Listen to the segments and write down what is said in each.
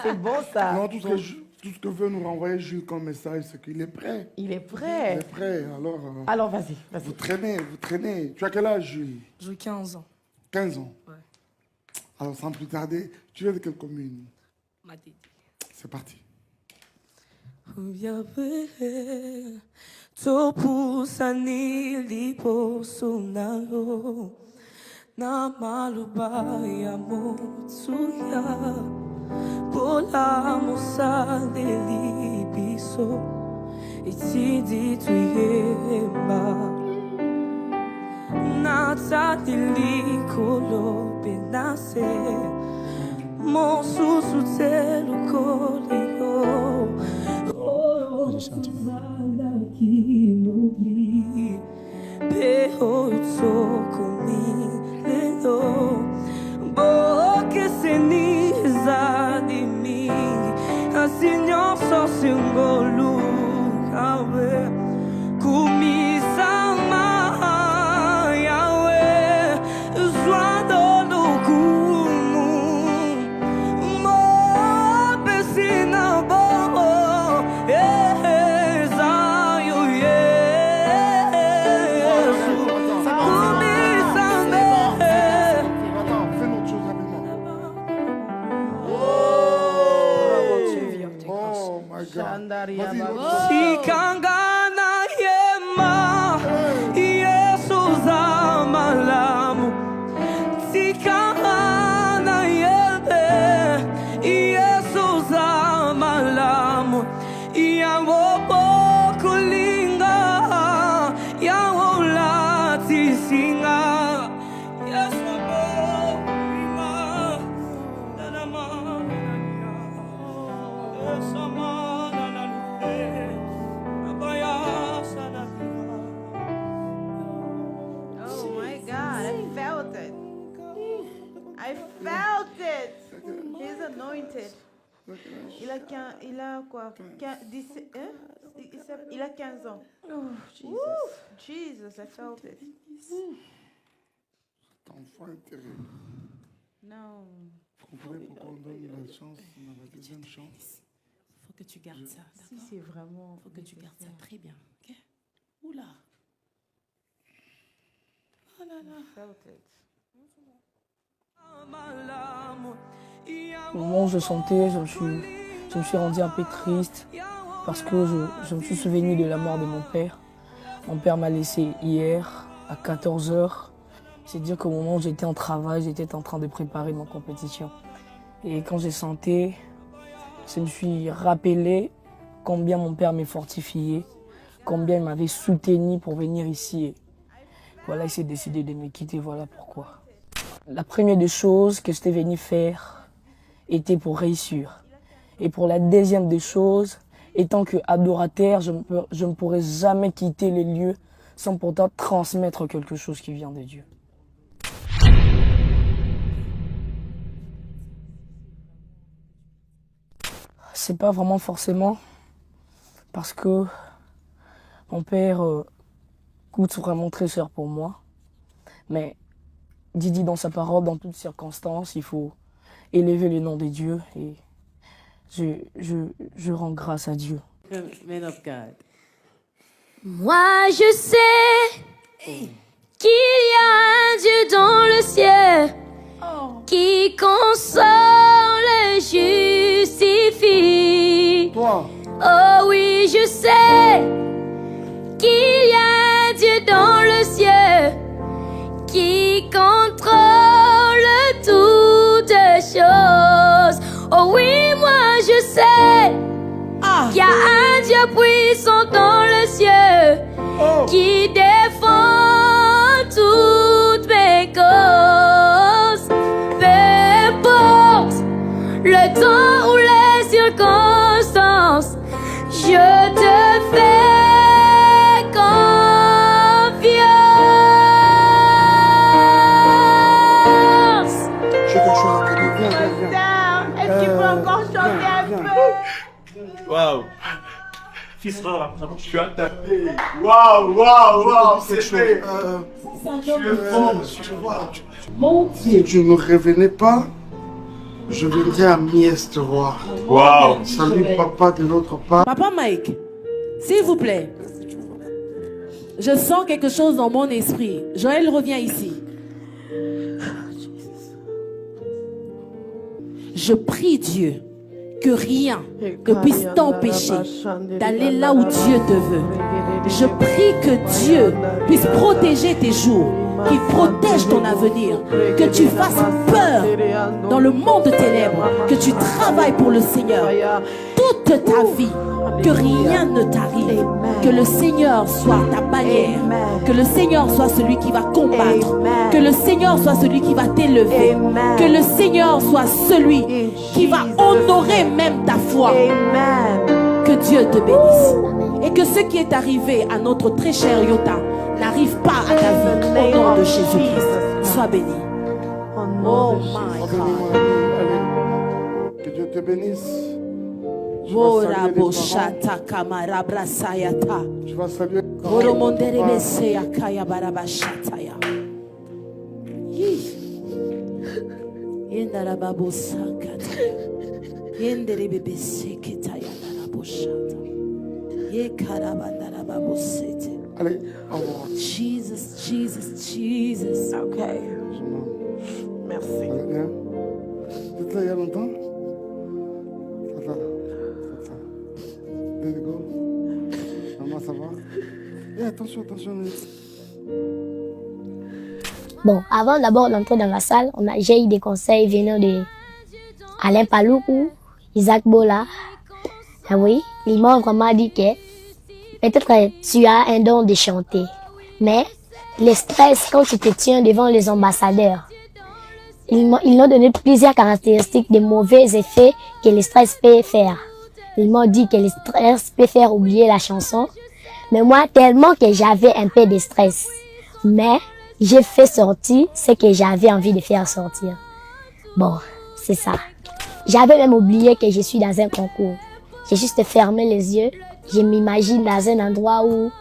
C'est bon ça. Non, tout ce que veut nous renvoyer Jules comme message, c'est qu'il est prêt. Il est prêt. Il est prêt, alors... Alors vas-y. Vous traînez. Tu as quel âge, Jules? J'ai 15 ans. 15 ans? Ouais. Alors, sans plus tarder, tu viens de quelle commune? Matete. C'est parti. Topusani lipo sunalo na malubaya motsuya pola mosa delibiso itidi tuyemba na tatili kolo penase mon susutelo koleo. J'ai chanté. Sikangana yema Jesus amalamu Sikangana yebe Jesus amalamu Yawo kulinga Yawo lati singa Yes I felt it. He's anointed. Il a quoi? 17, hein? Il a 15 ans. Oh, Jesus. Woo! Jesus, I felt it. Cet enfant est terrible. Non. Vous comprenez pourquoi on donne la chance, la deuxième chance? Il faut que tu gardes ça, Si d'accord? c'est vraiment... Il faut que tu gardes ça très bien, ok? Oula. Oh là là. I felt it. Au moment où je sentais, je me suis rendu un peu triste parce que je me suis souvenu de la mort de mon père. Mon père m'a laissé hier à 14 h. C'est-à-dire qu'au moment où j'étais en travail, j'étais en train de préparer ma compétition. Et quand j'ai senti, je me suis rappelé combien mon père m'ait fortifié, combien il m'avait soutenu pour venir ici. Et voilà, il s'est décidé de me quitter, voilà pourquoi. La première des choses que j'étais venu faire était pour réussir. Et pour la deuxième des choses, étant qu'adorateur, je ne pourrais jamais quitter les lieux sans pourtant transmettre quelque chose qui vient de Dieu. C'est pas vraiment forcément parce que mon père coûte vraiment très cher pour moi. Mais dit dans sa parole, dans toutes circonstances, il faut élever le nom de Dieu et je rends grâce à Dieu. Man of God. Moi je sais qu'il y a un Dieu dans le ciel qui console et justifie. Toi, Oh oui, je sais qu'il y a un Dieu dans le ciel qui contrôle toutes choses. Oh oui, moi je sais qu'il y a un Dieu puissant dans le ciel qui défend toutes mes causes. Peu importe le temps ou les circonstances, je te fais confiance. j'ai quelque chose à te dire. Viens. Est-ce qu'il peut encore chanter un peu? Waouh! Fils, tu as tapé. Waouh, c'est fait. Tu ne revenais pas Je viendrai à Mies te voir. Waouh. Salut papa de notre part. Papa Mike, s'il vous plaît. Je sens quelque chose dans mon esprit. Joël revient ici. Je prie Dieu que rien ne puisse t'empêcher d'aller là où Dieu te veut. Je prie que Dieu puisse protéger tes jours, qu'il protège ton avenir, que tu fasses peur dans le monde de ténèbres, que tu travailles pour le Seigneur toute ta vie, que rien ne t'arrive, que le Seigneur soit ta bannière, que le Seigneur soit celui qui va combattre, que le Seigneur soit celui qui va t'élever, que le Seigneur soit celui qui va honorer même ta foi. Que Dieu te bénisse et que ce qui est arrivé à notre très cher Yota n'arrive pas à ta vie au nom de Jésus-Christ. Sois béni. Oh my God. Allez. Que Dieu te bénisse. Tu vas saluer les parents. Tu vas saluer les Allez, au revoir. Jesus, Jesus, Jesus. Okay. Merci. Ça va bien? Vous êtes là il y a longtemps? Ça va? Let's go. Maman, ça va? Attention, attention. Bon, avant d'abord d'entrer dans la salle, j'ai eu des conseils venant de Alain Paloukou, Isaac Bola. Ah oui, ils m'ont vraiment dit que peut-être tu as un don de chanter, mais le stress quand tu te tiens devant les ambassadeurs, ils m'ont donné plusieurs caractéristiques de mauvais effets que le stress peut faire. Ils m'ont dit que le stress peut faire oublier la chanson, mais moi tellement que j'avais un peu de stress, mais j'ai fait sortir ce que j'avais envie de faire sortir. Bon, c'est ça. J'avais même oublié que je suis dans un concours. J'ai juste fermé les yeux. Je m'imagine dans un endroit où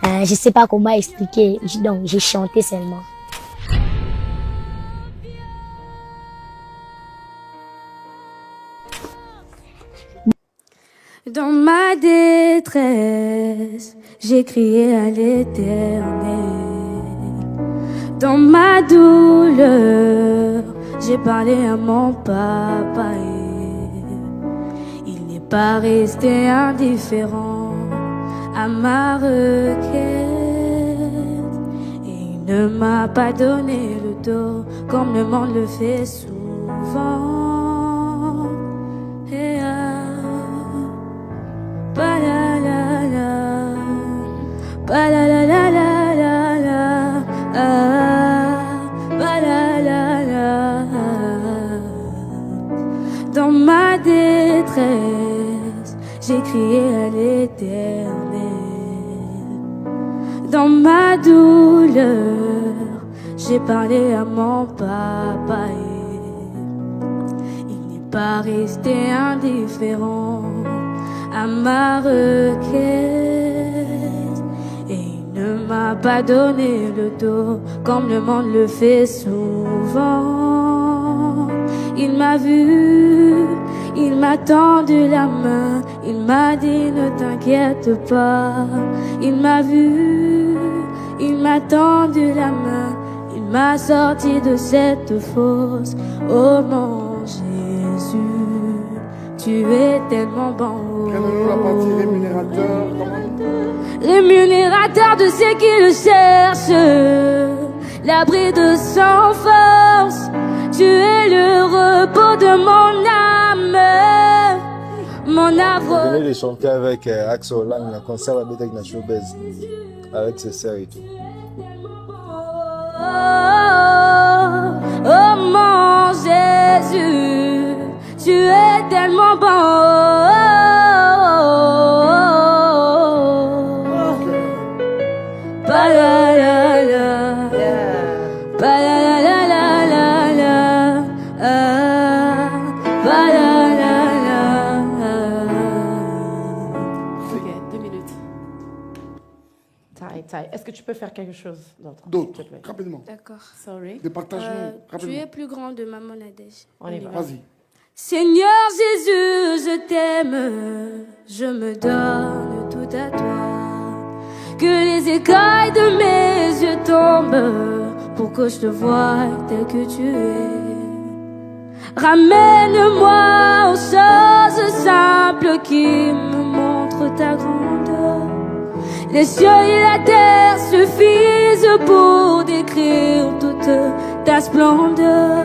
je sais pas comment expliquer. Donc, j'ai chanté seulement. Dans ma détresse, j'ai crié à l'Éternel. Dans ma douleur, j'ai parlé à mon papa. Il n'est pas resté indifférent à ma requête. Et il ne m'a pas donné le dos comme le monde le fait souvent. Et ba la la la, ba la la la la la la, ba la la la. Dans ma détresse, j'ai crié à l'Éternel. Dans ma douleur, j'ai parlé à mon papa. Il n'est pas resté indifférent à ma requête, et il ne m'a pas donné le dos comme le monde le fait souvent. Il m'a vu, il m'a tendu la main, il m'a dit ne t'inquiète pas. Il m'a vu, il m'a tendu la main, il m'a sorti de cette fosse. Oh mon Jésus, tu es tellement bon. Prenons-nous la partie rémunérateur. Rémunérateur de ceux qui le cherchent, l'abri de sans force. Tu es le repos de mon âme, mon aveu. Je venais de chanter avec Axel Lang, le concert à Bétek National Base, avec ses sœurs et tout. Oh mon Jésus, tu es tellement bon. Ba la la la, ba la la la la la, ba la la la. Ok, 2 minutes. Tai. Est-ce que tu peux faire quelque chose d'autre? D'autres, s'il te plaît? rapidement. D'accord. Sorry. Départage-nous Tu rapidement. es plus grand de Maman Nadège. On y va. Vas-y. Seigneur Jésus, je t'aime, je me donne tout à toi. Que les écailles de mes yeux tombent pour que je te voie tel que tu es. Ramène-moi aux choses simples qui me montrent ta grandeur. Les cieux et la terre suffisent pour décrire toute ta splendeur.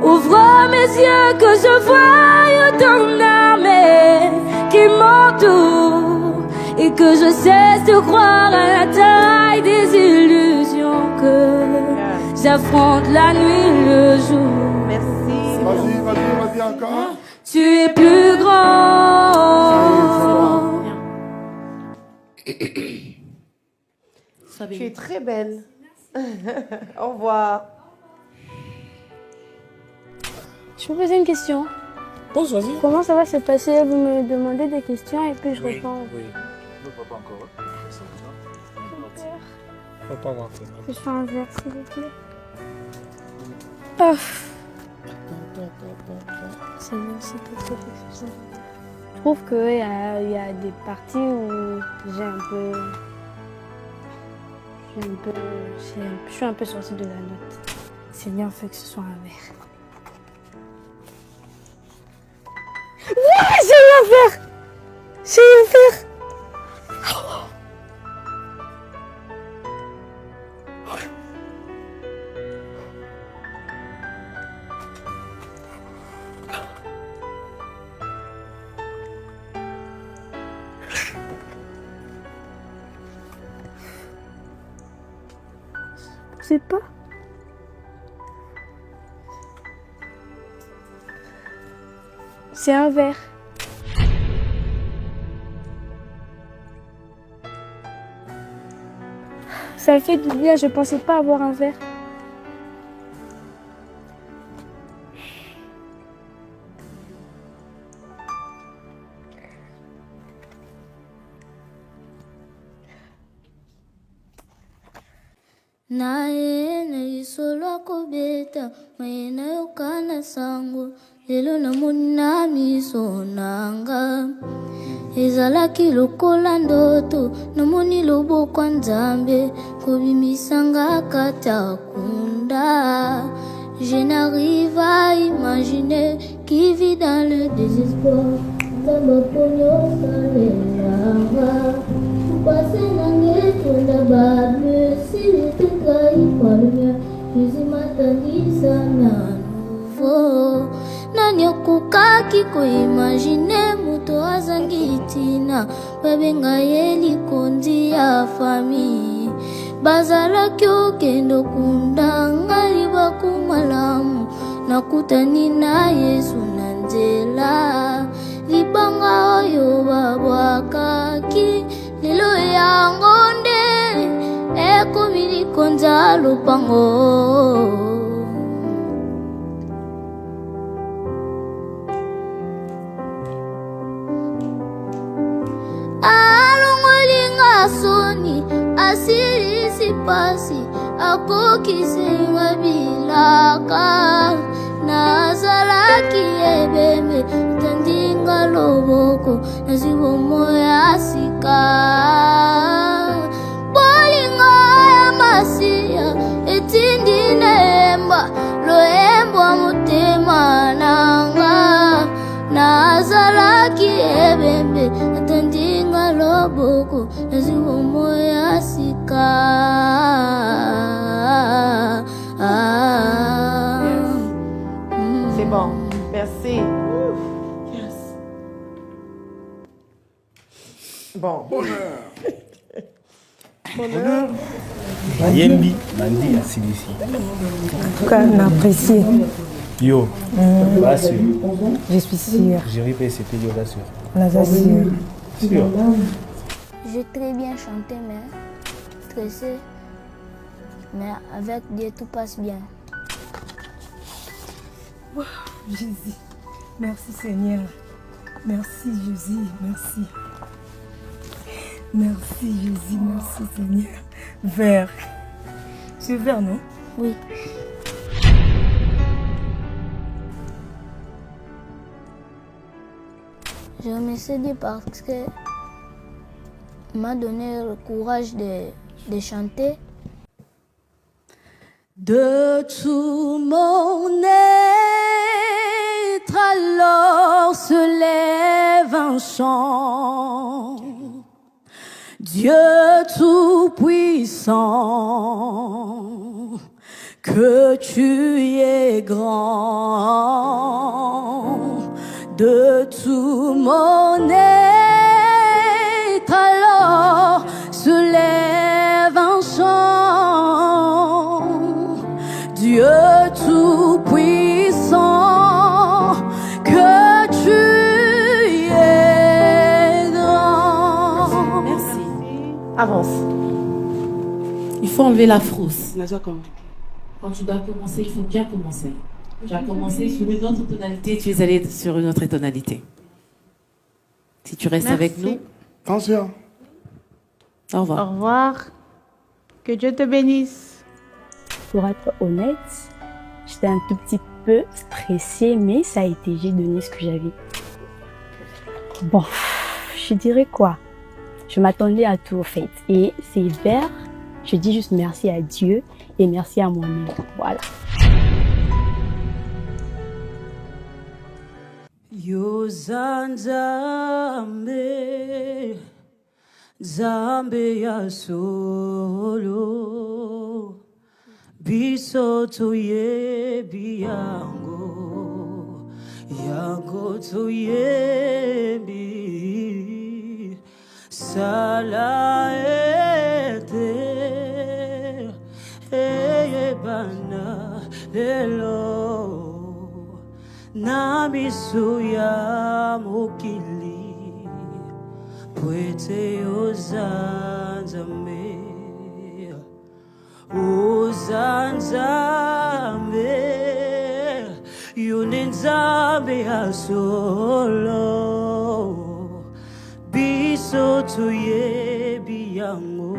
Ouvre mes yeux que je voie ton armée qui m'entoure et que je cesse de croire à la taille des illusions que j'affronte la nuit et le jour. Merci. Vas-y encore. Tu es plus grand. Tu es très belle. Au revoir. Je peux poser une question? Pose, vas-y. Comment ça va se passer? Vous me demandez des questions et puis je réponds. Oui. Ne pas encore. Faut pas voir. Je fais un verre, s'il vous plaît. Ah. Seigneur, s'il te plaît, je trouve qu'il y a des parties où je suis un peu sortie de la note. Seigneur, fais que ce soit un verre. Ouais, j'ai eu un verre! J'ai eu un verre! Je sais pas. C'est un verre. Ça me fait du bien, je pensais pas avoir un verre. Nae na isolo kobeta maena yokana sango lelo namoni na miso nanga ezalaki lokola ndoto namoni loboko ya Nzambe kobimisanga kati ya kunda. Je n'arrive à imaginer qui vit dans le désespoir. Nzambe ponyo salelanga passé nangetunda bable s'il était trahi par le mien Jésus m'attendit à nouveau. Nani okokaki koimagine moto azangi tina babenga ye likondi ya famille bazalaki okendo kunda ngali bakumalamu nakutani na Yesu na nzela libanga oyo babwakaki lelo yango nde ekomi likonza lopango. Alongolinga soni asirisi pasi akokisinga bilaka nazalaki ebembe tandinga loboko nazibomo ya sika bolinga ya masiya etindi nemba loembo ya motema nanga nazalaki ebembe atandinga loboko nazibomo ya sika. C'est bon. Merci. Yes. Bon. Bonheur. Yembi, Nandi, Asilisi. En tout cas, on a apprécié. Yo, pas sûr. Je suis sûre. J'ai répété, yo, pas sûr. On a sûr. Sûr. J'ai très bien chanté, mais stressé. Mais avec Dieu, tout passe bien. Wow, Jésus. Merci Seigneur. Merci Jésus. Merci. Merci Jésus. Merci Seigneur. Vert. C'est vert, non? Oui. Je remercie Dieu parce que m'a donné le courage de chanter. De tout mon être alors se lève un chant. Dieu tout-puissant, que tu es grand. De tout mon être alors se lève un chant. Dieu tout-puissant, que tu es grand. Merci. Avance. Il faut enlever la frousse. Quand tu dois commencer, il faut bien commencer. Tu as commencé sur une autre tonalité, tu es allé sur une autre tonalité. Si tu restes avec nous. Attention. Au revoir. Au revoir. Que Dieu te bénisse. Pour être honnête, j'étais un tout petit peu stressée, mais ça a été, j'ai donné ce que j'avais. Bon, je dirais quoi? Je m'attendais à tout, au fait. Et c'est vers, je dis juste merci à Dieu et merci à moi-même. Voilà. Yo Zanzambe, Zambe ya solo, biso toye biyango, yango toye bi, sala ete, bana lelo. Namisuya mokili Pwete ozanzame Ozanzame Yunenzame asolo Biso tuye biyango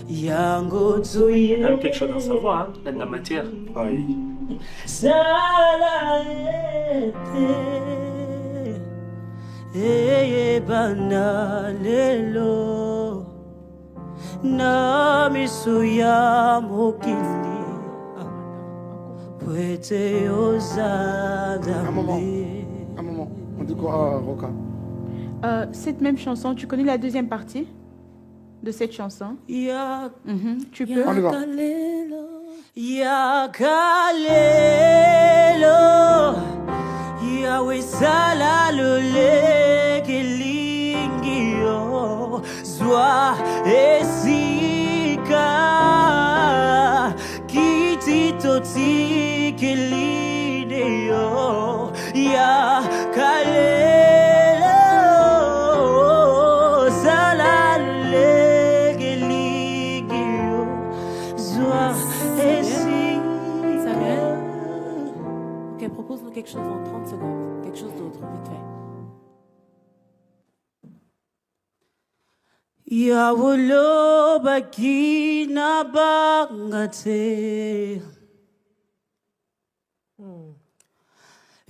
Yango tuye. Il y a quelque chose à savoir, hein, dans la matière. Oui. Bana lelo na misuya mokili pwete ozadame. Un moment. On dit quoi, Roka? Cette même chanson, tu connais la deuxième partie de cette chanson? Tu peux. On y va. Yakalelo Yahweh salalo legelingio Zwa esika Kititoti kelideo Yakalelo salalo legelingio Zwa Ok, propose-nous quelque chose en 30 secondes. Quelque chose d'autre, vite fait. Yawolo bakina bangate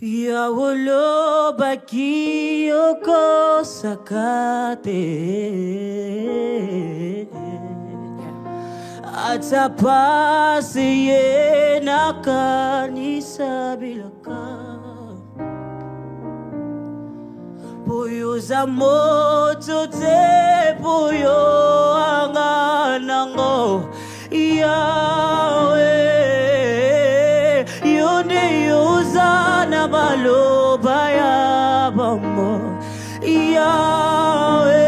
Yawolo baki oko sakate Atapase ye nakanisa bilaka Puyo za moto te puyo anganango Yahweh Yone yozana baloba ya bamo Yahweh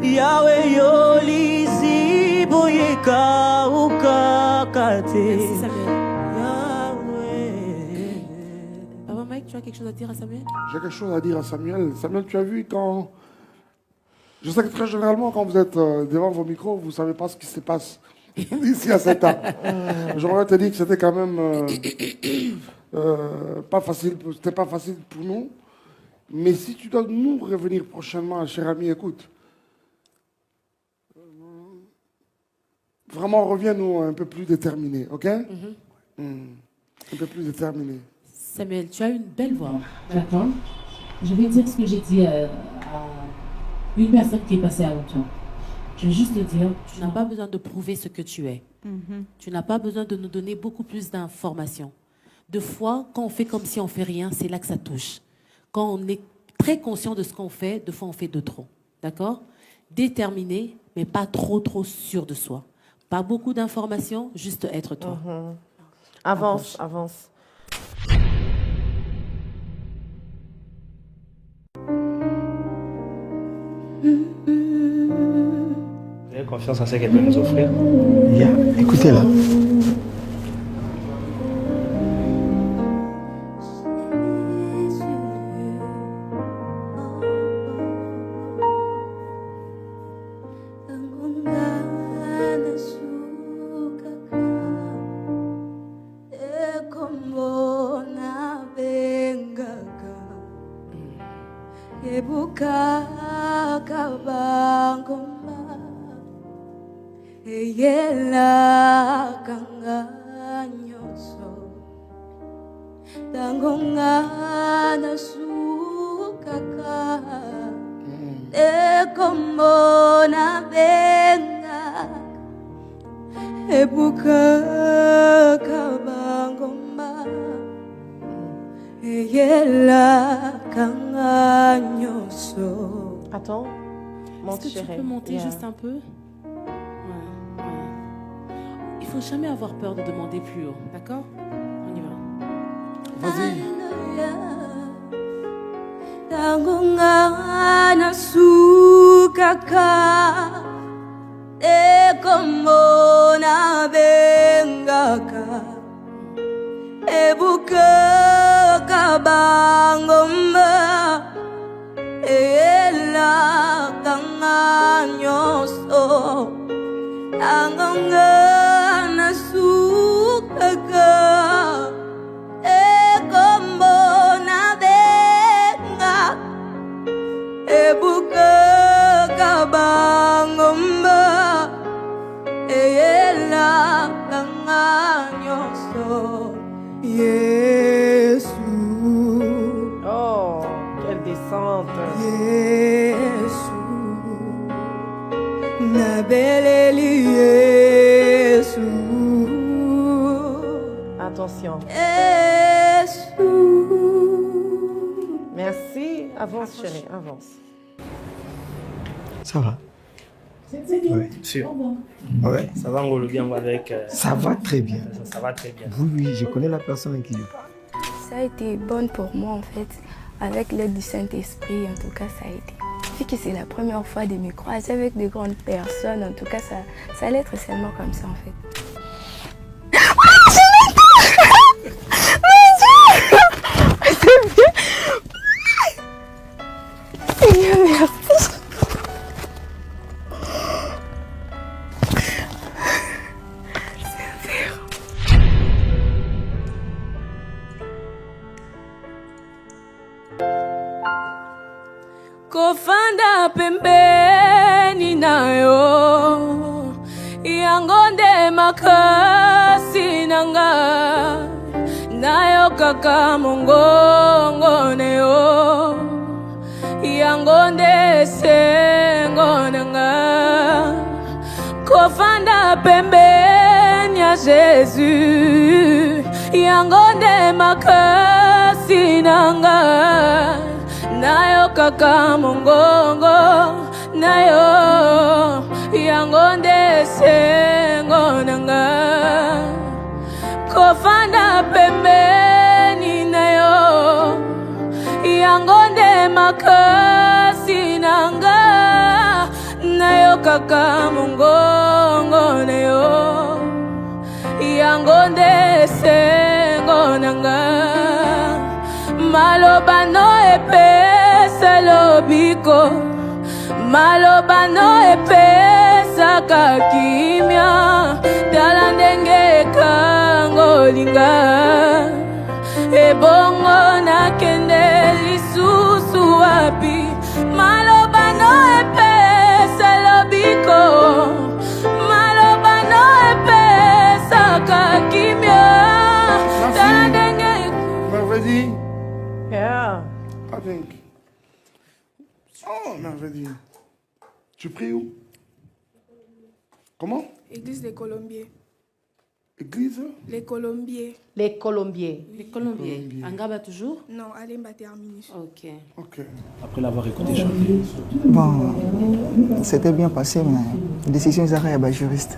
Yahweh yolizi boyeka ukakate. Merci Samuel. Papa Mike, tu as quelque chose à dire à Samuel? J'ai quelque chose à dire à Samuel. Samuel, tu as vu quand... Je sais que très généralement, quand vous êtes devant vos micros, vous ne savez pas ce qui se passe ici à cette table. J'aurais te dire que c'était quand même pas facile. C'était pas facile pour nous. Mais si tu dois nous revenir prochainement, cher ami, écoute. Vraiment, reviens-nous un peu plus déterminés, ok? Un peu plus déterminés. Samuel, tu as une belle voix. J'attends. Je vais dire ce que j'ai dit à une personne qui est passée avant toi. Je vais juste te dire, tu n'as pas besoin de prouver ce que tu es. Tu n'as pas besoin de nous donner beaucoup plus d'informations. De fois, quand on fait comme si on fait rien, c'est là que ça touche. Quand on est très conscient de ce qu'on fait, de fois on fait de trop. D'accord? Déterminé, mais pas trop sûr de soi. Pas beaucoup d'informations, juste être toi. Avance, avance. Vous avez confiance en ce qu'elle peut nous offrir? Yeah. Écoutez-la. Attends, monte, Est-ce que tu chérie. peux monter juste un peu? Ouais. Il faut jamais avoir peur de demander plus haut, d'accord? On y va. Vas-y. Tangungana sukaka ekomona bengaka ebuka kabangomba ela kanganyoso tangungana sukaka ekomona bengaka ebuka kabangomba ela kanganyoso Yesu. Oh, quelle descente. Yesu. Nabeleli Yesu. Attention. Yesu. Merci. Avance, chérie, avance. Ça va? C'est bien. Ouais. Sûr. Ouais. Ça va Ngolo bien avec. Ça va très bien. Ça va très bien. Oui, je connais la personne à qui je parle. Ça a été bon pour moi en fait, avec l'aide du Saint-Esprit, en tout cas ça a été. Vu que c'est la première fois de me croiser avec de grandes personnes, en tout cas ça allait être seulement comme ça en fait. Seigneur, merci. Kofanda pembeni nayo yangonde makasi nanga nayo kaka mongongo neyo yangonde sengo nanga kofanda pembeni ya Jésus yangonde makasi nanga nayo kaka mongongo nayo yangonde sengo nanga kofanda pembeni nayo yangonde makasi nanga nayo kaka mongongo nayo yangonde sengo nanga maloba no epesa lobiko maloba no epesa kakimya tala ndenge kangolinga ebongo nakende lisusu wapi maloba no epesa lobiko maloba no epesa kakimya tala ndenge Merveille. Yeah. I think Oh, merveilleux. Tu pries où? Comment? Église des Colombiers. Église? Les Colombiers. Les Colombiers. Les Colombiers. Angaba toujours? Non, Alemba terminus. Ok. Ok. Après l'avoir écouté chanter. Bon, c'était bien passé, mais la décision est à juriste.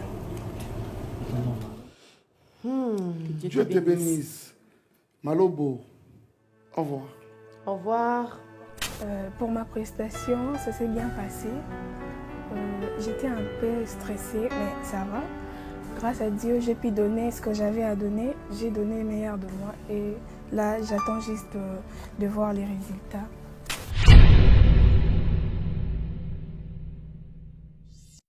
Dieu te bénisse. Malobo. Au revoir. Au revoir. Pour ma prestation, ça s'est bien passé. J'étais un peu stressée, mais ça va. Grâce à Dieu, j'ai pu donner ce que j'avais à donner. J'ai donné le meilleur de moi et là, j'attends juste de voir les résultats.